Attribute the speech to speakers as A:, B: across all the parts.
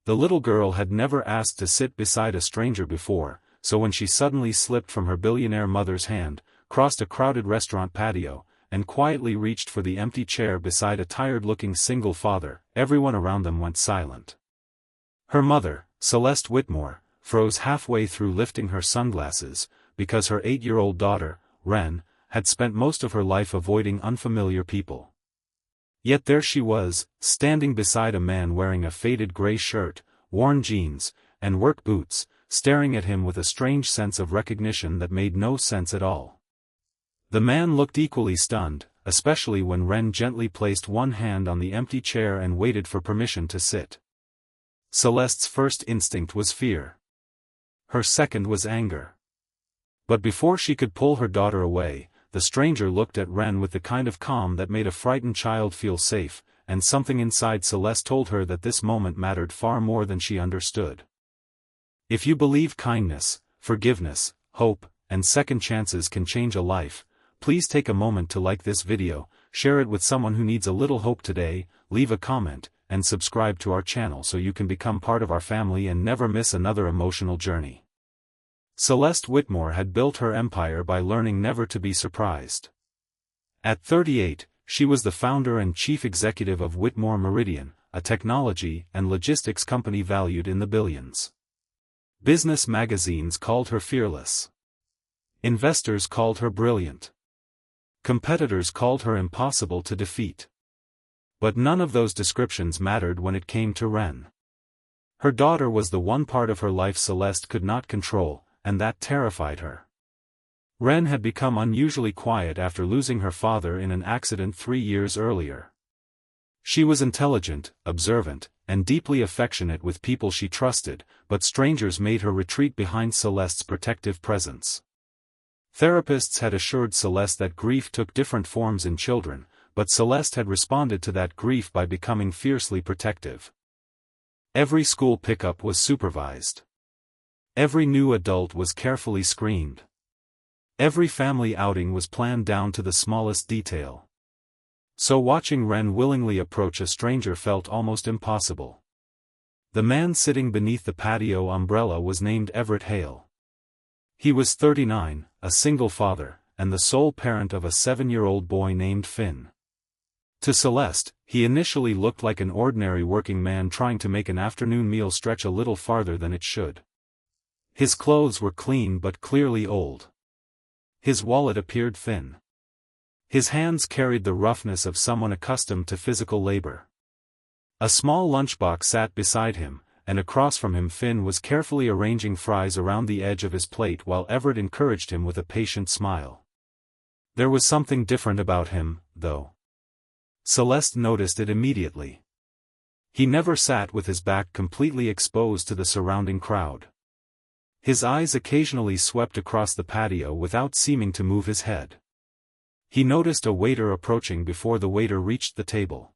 A: The little girl had never asked to sit beside a stranger before, so when she suddenly slipped from her billionaire mother's hand, crossed a crowded restaurant patio, and quietly reached for the empty chair beside a tired-looking single father, everyone around them went silent. Her mother, Celeste Whitmore, froze halfway through lifting her sunglasses, because her 8-year-old daughter, Wren, had spent most of her life avoiding unfamiliar people. Yet there she was, standing beside a man wearing a faded gray shirt, worn jeans, and work boots, staring at him with a strange sense of recognition that made no sense at all. The man looked equally stunned, especially when Wren gently placed one hand on the empty chair and waited for permission to sit. Celeste's first instinct was fear. Her second was anger. But before she could pull her daughter away, the stranger looked at Wren with the kind of calm that made a frightened child feel safe, and something inside Celeste told her that this moment mattered far more than she understood. If you believe kindness, forgiveness, hope, and second chances can change a life, please take a moment to like this video, share it with someone who needs a little hope today, leave a comment, and subscribe to our channel so you can become part of our family and never miss another emotional journey. Celeste Whitmore had built her empire by learning never to be surprised. At 38, she was the founder and chief executive of Whitmore Meridian, a technology and logistics company valued in the billions. Business magazines called her fearless. Investors called her brilliant. Competitors called her impossible to defeat. But none of those descriptions mattered when it came to Wren. Her daughter was the one part of her life Celeste could not control, and that terrified her. Wren had become unusually quiet after losing her father in an accident 3 years earlier. She was intelligent, observant, and deeply affectionate with people she trusted, but strangers made her retreat behind Celeste's protective presence. Therapists had assured Celeste that grief took different forms in children, but Celeste had responded to that grief by becoming fiercely protective. Every school pickup was supervised. Every new adult was carefully screened. Every family outing was planned down to the smallest detail. So watching Wren willingly approach a stranger felt almost impossible. The man sitting beneath the patio umbrella was named Everett Hale. He was 39, a single father, and the sole parent of a 7-year-old boy named Finn. To Celeste, he initially looked like an ordinary working man trying to make an afternoon meal stretch a little farther than it should. His clothes were clean but clearly old. His wallet appeared thin. His hands carried the roughness of someone accustomed to physical labor. A small lunchbox sat beside him, and across from him Finn was carefully arranging fries around the edge of his plate while Everett encouraged him with a patient smile. There was something different about him, though. Celeste noticed it immediately. He never sat with his back completely exposed to the surrounding crowd. His eyes occasionally swept across the patio without seeming to move his head. He noticed a waiter approaching before the waiter reached the table.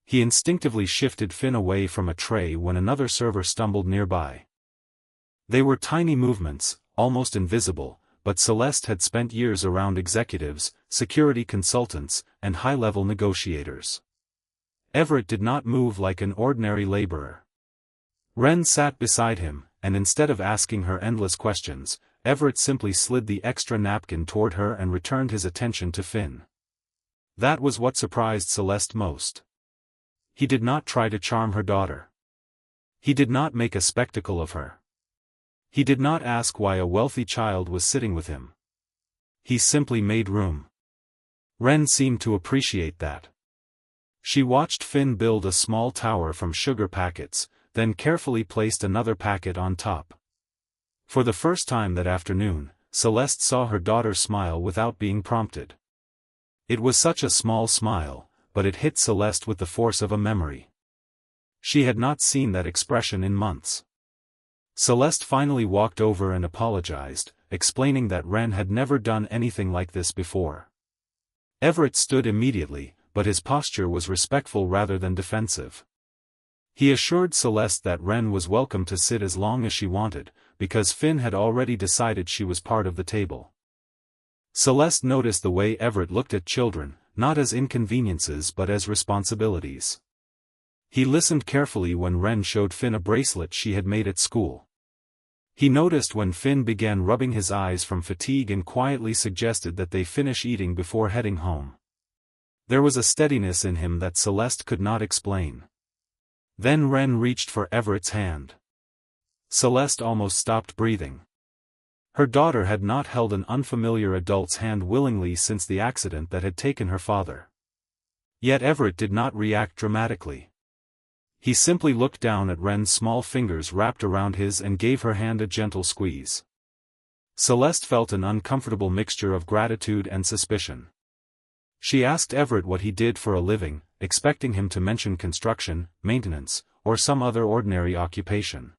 A: He instinctively shifted Finn away from a tray when another server stumbled nearby. They were tiny movements, almost invisible, but Celeste had spent years around executives, security consultants, and high-level negotiators. Everett did not move like an ordinary laborer. Wren sat beside him, and instead of asking her endless questions, Everett simply slid the extra napkin toward her and returned his attention to Finn. That was what surprised Celeste most. He did not try to charm her daughter. He did not make a spectacle of her. He did not ask why a wealthy child was sitting with him. He simply made room. Wren seemed to appreciate that. She watched Finn build a small tower from sugar packets, then carefully placed another packet on top. For the first time that afternoon, Celeste saw her daughter smile without being prompted. It was such a small smile, but it hit Celeste with the force of a memory. She had not seen that expression in months. Celeste finally walked over and apologized, explaining that Wren had never done anything like this before. Everett stood immediately, but his posture was respectful rather than defensive. He assured Celeste that Wren was welcome to sit as long as she wanted, because Finn had already decided she was part of the table. Celeste noticed the way Everett looked at children, not as inconveniences but as responsibilities. He listened carefully when Wren showed Finn a bracelet she had made at school. He noticed when Finn began rubbing his eyes from fatigue and quietly suggested that they finish eating before heading home. There was a steadiness in him that Celeste could not explain. Then Wren reached for Everett's hand. Celeste almost stopped breathing. Her daughter had not held an unfamiliar adult's hand willingly since the accident that had taken her father. Yet Everett did not react dramatically. He simply looked down at Wren's small fingers wrapped around his and gave her hand a gentle squeeze. Celeste felt an uncomfortable mixture of gratitude and suspicion. She asked Everett what he did for a living, expecting him to mention construction, maintenance, or some other ordinary occupation.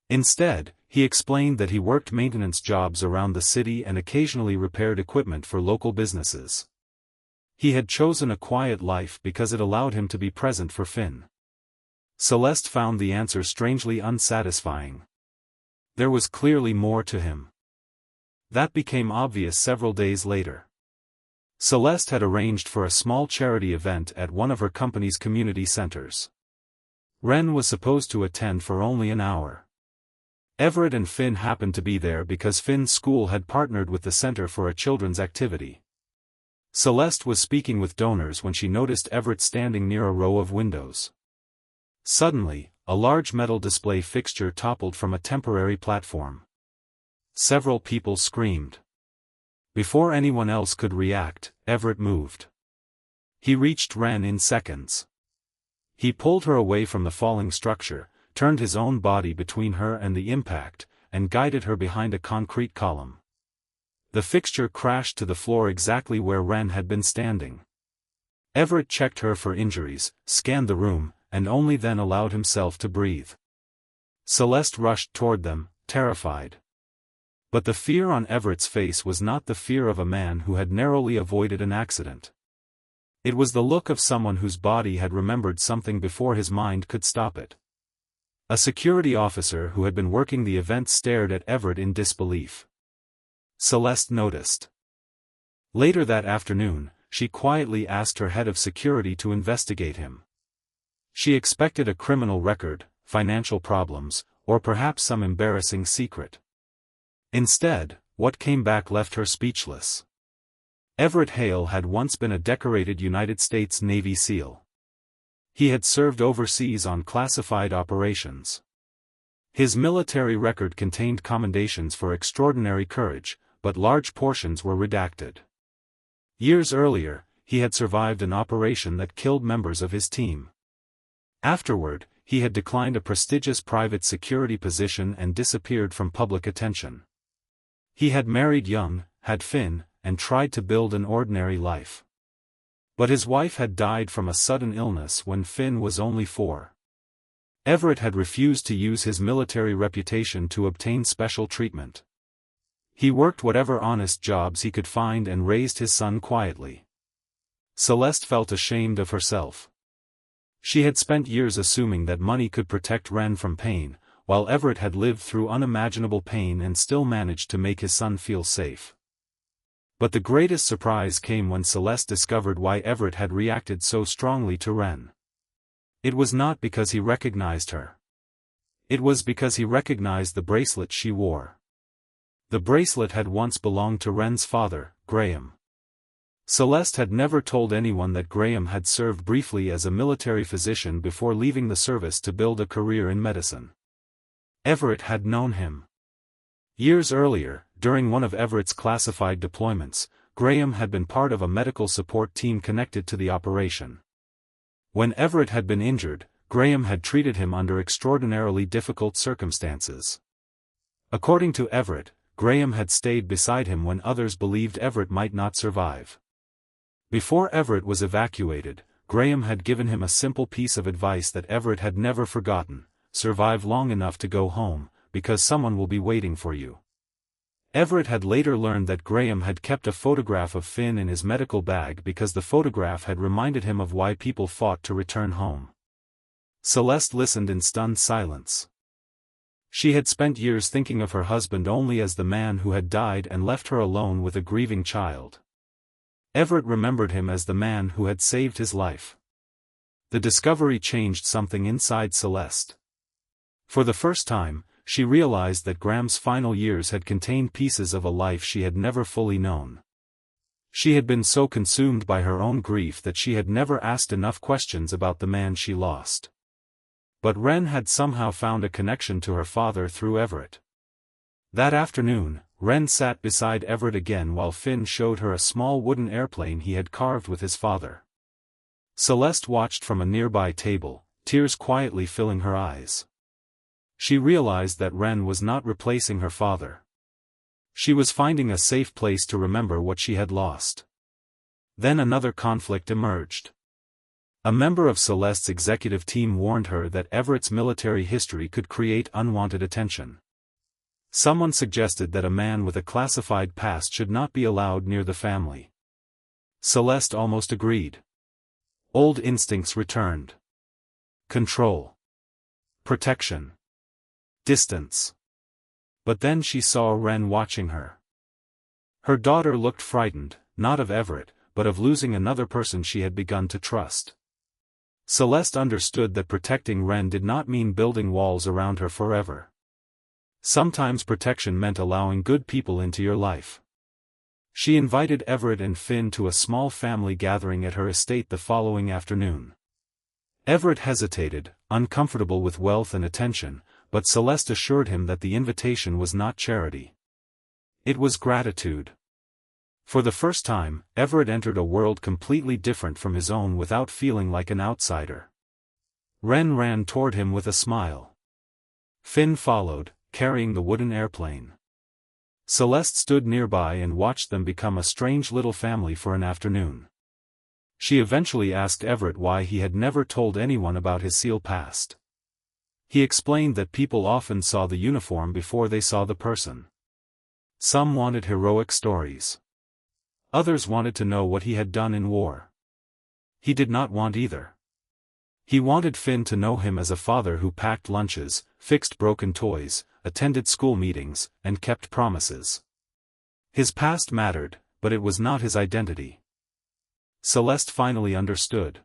A: Instead, he explained that he worked maintenance jobs around the city and occasionally repaired equipment for local businesses. He had chosen a quiet life because it allowed him to be present for Finn. Celeste found the answer strangely unsatisfying. There was clearly more to him. That became obvious several days later. Celeste had arranged for a small charity event at one of her company's community centers. Wren was supposed to attend for only an hour. Everett and Finn happened to be there because Finn's school had partnered with the center for a children's activity. Celeste was speaking with donors when she noticed Everett standing near a row of windows. Suddenly, a large metal display fixture toppled from a temporary platform. Several people screamed. Before anyone else could react, Everett moved. He reached Wren in seconds. He pulled her away from the falling structure, turned his own body between her and the impact, and guided her behind a concrete column. The fixture crashed to the floor exactly where Wren had been standing. Everett checked her for injuries, scanned the room, and only then allowed himself to breathe. Celeste rushed toward them, terrified. But the fear on Everett's face was not the fear of a man who had narrowly avoided an accident. It was the look of someone whose body had remembered something before his mind could stop it. A security officer who had been working the event stared at Everett in disbelief. Celeste noticed. Later that afternoon, she quietly asked her head of security to investigate him. She expected a criminal record, financial problems, or perhaps some embarrassing secret. Instead, what came back left her speechless. Everett Hale had once been a decorated United States Navy SEAL. He had served overseas on classified operations. His military record contained commendations for extraordinary courage, but large portions were redacted. Years earlier, he had survived an operation that killed members of his team. Afterward, he had declined a prestigious private security position and disappeared from public attention. He had married young, had Finn, and tried to build an ordinary life. But his wife had died from a sudden illness when Finn was only 4. Everett had refused to use his military reputation to obtain special treatment. He worked whatever honest jobs he could find and raised his son quietly. Celeste felt ashamed of herself. She had spent years assuming that money could protect Wren from pain, while Everett had lived through unimaginable pain and still managed to make his son feel safe. But the greatest surprise came when Celeste discovered why Everett had reacted so strongly to Wren. It was not because he recognized her. It was because he recognized the bracelet she wore. The bracelet had once belonged to Wren's father, Graham. Celeste had never told anyone that Graham had served briefly as a military physician before leaving the service to build a career in medicine. Everett had known him. Years earlier, during one of Everett's classified deployments, Graham had been part of a medical support team connected to the operation. When Everett had been injured, Graham had treated him under extraordinarily difficult circumstances. According to Everett, Graham had stayed beside him when others believed Everett might not survive. Before Everett was evacuated, Graham had given him a simple piece of advice that Everett had never forgotten: survive long enough to go home, because someone will be waiting for you. Everett had later learned that Graham had kept a photograph of Finn in his medical bag because the photograph had reminded him of why people fought to return home. Celeste listened in stunned silence. She had spent years thinking of her husband only as the man who had died and left her alone with a grieving child. Everett remembered him as the man who had saved his life. The discovery changed something inside Celeste. For the first time, she realized that Graham's final years had contained pieces of a life she had never fully known. She had been so consumed by her own grief that she had never asked enough questions about the man she lost. But Wren had somehow found a connection to her father through Everett. That afternoon, Wren sat beside Everett again while Finn showed her a small wooden airplane he had carved with his father. Celeste watched from a nearby table, tears quietly filling her eyes. She realized that Wren was not replacing her father. She was finding a safe place to remember what she had lost. Then another conflict emerged. A member of Celeste's executive team warned her that Everett's military history could create unwanted attention. Someone suggested that a man with a classified past should not be allowed near the family. Celeste almost agreed. Old instincts returned. Control. Protection. Distance. But then she saw Wren watching her. Her daughter looked frightened, not of Everett, but of losing another person she had begun to trust. Celeste understood that protecting Wren did not mean building walls around her forever. Sometimes protection meant allowing good people into your life. She invited Everett and Finn to a small family gathering at her estate the following afternoon. Everett hesitated, uncomfortable with wealth and attention, but Celeste assured him that the invitation was not charity. It was gratitude. For the first time, Everett entered a world completely different from his own without feeling like an outsider. Wren ran toward him with a smile. Finn followed, carrying the wooden airplane. Celeste stood nearby and watched them become a strange little family for an afternoon. She eventually asked Everett why he had never told anyone about his SEAL past. He explained that people often saw the uniform before they saw the person. Some wanted heroic stories. Others wanted to know what he had done in war. He did not want either. He wanted Finn to know him as a father who packed lunches, fixed broken toys, attended school meetings, and kept promises. His past mattered, but it was not his identity. Celeste finally understood.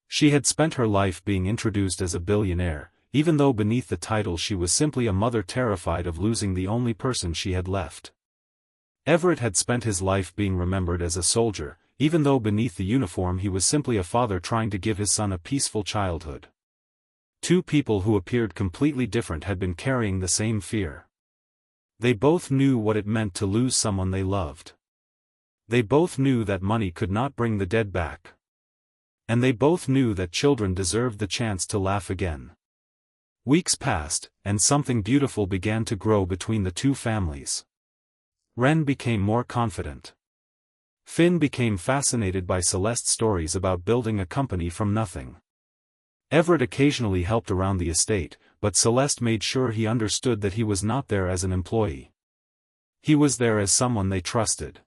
A: She had spent her life being introduced as a billionaire, even though beneath the title she was simply a mother terrified of losing the only person she had left. Everett had spent his life being remembered as a soldier, even though beneath the uniform he was simply a father trying to give his son a peaceful childhood. Two people who appeared completely different had been carrying the same fear. They both knew what it meant to lose someone they loved. They both knew that money could not bring the dead back. And they both knew that children deserved the chance to laugh again. Weeks passed, and something beautiful began to grow between the two families. Wren became more confident. Finn became fascinated by Celeste's stories about building a company from nothing. Everett occasionally helped around the estate, but Celeste made sure he understood that he was not there as an employee. He was there as someone they trusted.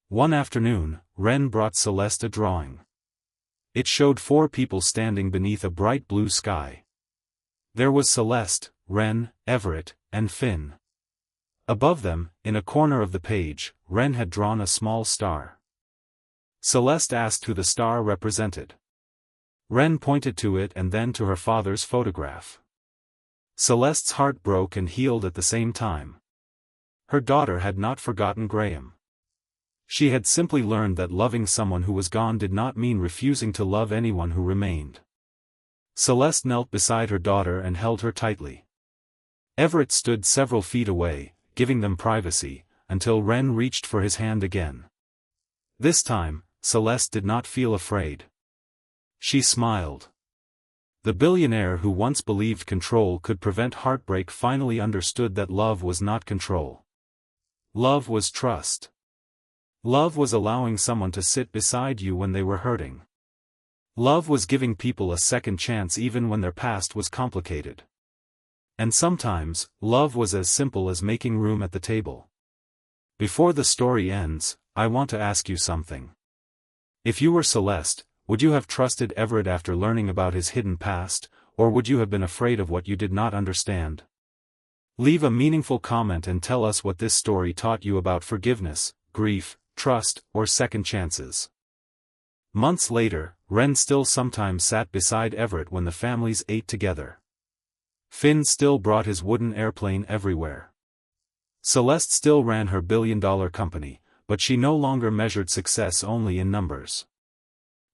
A: One afternoon, Wren brought Celeste a drawing. It showed 4 people standing beneath a bright blue sky. There was Celeste, Wren, Everett, and Finn. Above them, in a corner of the page, Wren had drawn a small star. Celeste asked who the star represented. Wren pointed to it and then to her father's photograph. Celeste's heart broke and healed at the same time. Her daughter had not forgotten Graham. She had simply learned that loving someone who was gone did not mean refusing to love anyone who remained. Celeste knelt beside her daughter and held her tightly. Everett stood several feet away, giving them privacy, until Wren reached for his hand again. This time, Celeste did not feel afraid. She smiled. The billionaire who once believed control could prevent heartbreak finally understood that love was not control. Love was trust. Love was allowing someone to sit beside you when they were hurting. Love was giving people a second chance even when their past was complicated. And sometimes, love was as simple as making room at the table. Before the story ends, I want to ask you something. If you were Celeste, would you have trusted Everett after learning about his hidden past, or would you have been afraid of what you did not understand? Leave a meaningful comment and tell us what this story taught you about forgiveness, grief, trust, or second chances. Months later, Ren still sometimes sat beside Everett when the families ate together. Finn still brought his wooden airplane everywhere. Celeste still ran her billion-dollar company, but she no longer measured success only in numbers.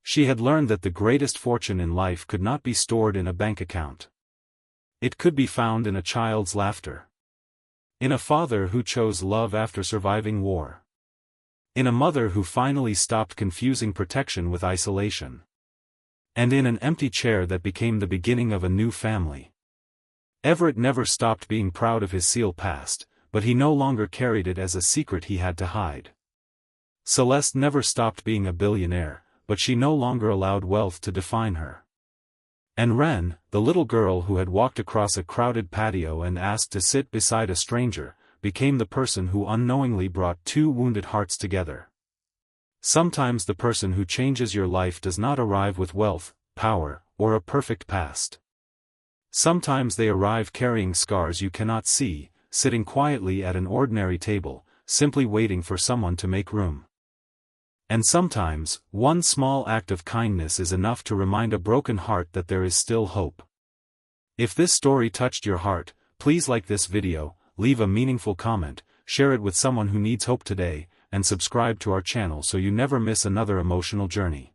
A: She had learned that the greatest fortune in life could not be stored in a bank account. It could be found in a child's laughter. In a father who chose love after surviving war. In a mother who finally stopped confusing protection with isolation. And in an empty chair that became the beginning of a new family. Everett never stopped being proud of his SEAL past, but he no longer carried it as a secret he had to hide. Celeste never stopped being a billionaire, but she no longer allowed wealth to define her. And Ren, the little girl who had walked across a crowded patio and asked to sit beside a stranger, became the person who unknowingly brought two wounded hearts together. Sometimes the person who changes your life does not arrive with wealth, power, or a perfect past. Sometimes they arrive carrying scars you cannot see, sitting quietly at an ordinary table, simply waiting for someone to make room. And sometimes, one small act of kindness is enough to remind a broken heart that there is still hope. If this story touched your heart, please like this video, leave a meaningful comment, share it with someone who needs hope today, and subscribe to our channel so you never miss another emotional journey.